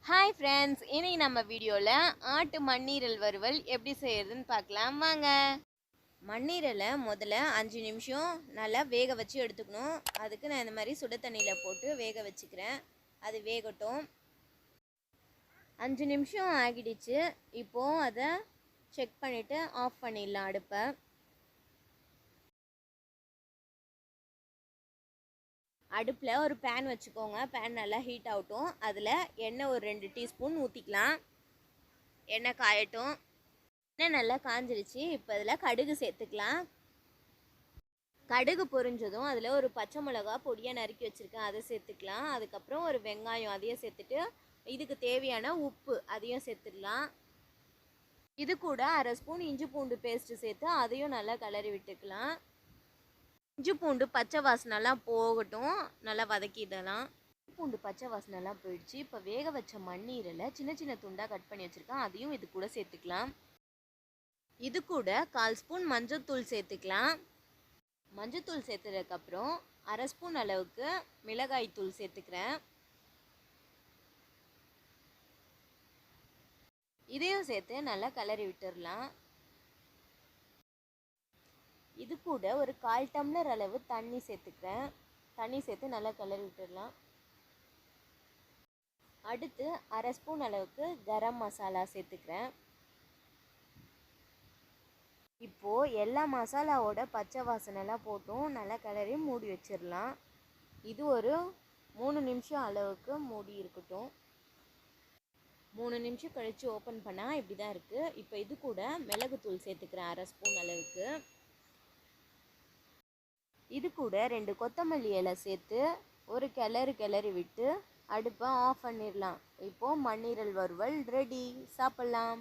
Hi friends, இன்னைக்கு நம்ம வீடியோவில் ஆட்டு மண்ணீரல் வறுவல் எப்படி செய்யறதுன்னு பார்க்கலாம் வாங்க. மண்ணீரலை முதல்ல 5 நிமிஷம் நல்லா வேக வச்சு எடுத்துக்கணும். அதுக்கு நான் இந்த மாதிரி சுட தண்ணியில் போட்டு வேக வச்சுக்கிறேன். அது வேகட்டும். 5 நிமிஷம் ஆகிடுச்சு. இப்போது அதை செக் பண்ணிவிட்டு ஆஃப் பண்ணிடலாம் அடுப்பை. அடுப்பில் ஒரு பேன் வச்சுக்கோங்க. பேன் நல்லா ஹீட் ஆகட்டும். அதில் எண்ணெய் ஒரு 2 டீஸ்பூன் ஊற்றிக்கலாம். எண்ணெய் காயட்டும். எண்ணெய் நல்லா காஞ்சிருச்சு. இப்போ அதில் கடுகு சேர்த்துக்கலாம். கடுகு பொரிஞ்சதும் அதில் ஒரு பச்சை மிளகா பொடியாக நறுக்கி வச்சுருக்கேன், அதை சேர்த்துக்கலாம். அதுக்கப்புறம் ஒரு வெங்காயம், அதையும் சேர்த்துட்டு இதுக்கு தேவையான உப்பு அதையும் சேர்த்துக்கலாம். இது கூட 1/2 ஸ்பூன் இஞ்சி பூண்டு பேஸ்ட்டு சேர்த்து அதையும் நல்லா கிளறி விட்டுக்கலாம். இஞ்சி பூண்டு பச்சை வாசனைலாம் போகட்டும், நல்லா வதக்கிடலாம். இஞ்சி பூண்டு பச்சை வாசனைலாம் போயிடுச்சு. இப்போ வேக வச்ச மண்ணீரலை சின்ன சின்ன துண்டாக கட் பண்ணி வச்சுருக்கேன், அதையும் இது கூட சேர்த்துக்கலாம். இது கூட 1/4 ஸ்பூன் மஞ்சள்தூள் சேர்த்துக்கலாம். மஞ்சள்தூள் சேர்த்ததுக்கப்புறம் 1/2 ஸ்பூன் அளவுக்கு மிளகாய் தூள் சேர்த்துக்கிறேன். இதையும் சேர்த்து நல்லா கிளறி விட்டுடலாம். இது கூட ஒரு 1/4 டம்ளர் அளவு தண்ணி சேர்த்துக்கிறேன். தண்ணி சேர்த்து நல்லா கிளறி விட்டுடலாம். அடுத்து 1/2 ஸ்பூன் அளவுக்கு கரம் மசாலா சேர்த்துக்கிறேன். இப்போது எல்லா மசாலாவோட பச்சை வாசனைலாம் போட்டும் நல்லா கிளறி மூடி வச்சிடலாம். இது ஒரு 3 நிமிஷம் அளவுக்கு மூடி இருக்கட்டும். 3 நிமிஷம் கழித்து ஓப்பன் பண்ணால் இப்படி தான் இருக்குது. இப்போ இது கூட மிளகுத்தூள் சேர்த்துக்கிறேன் 1/2 ஸ்பூன் அளவுக்கு. இது கூட 2 கொத்தமல்லி இலை சேர்த்து ஒரு கிளறி விட்டு அடுப்பை ஆஃப் பண்ணிடலாம். இப்போது மண்ணீரல் வறுவல் ரெடி, சாப்பிட்லாம்.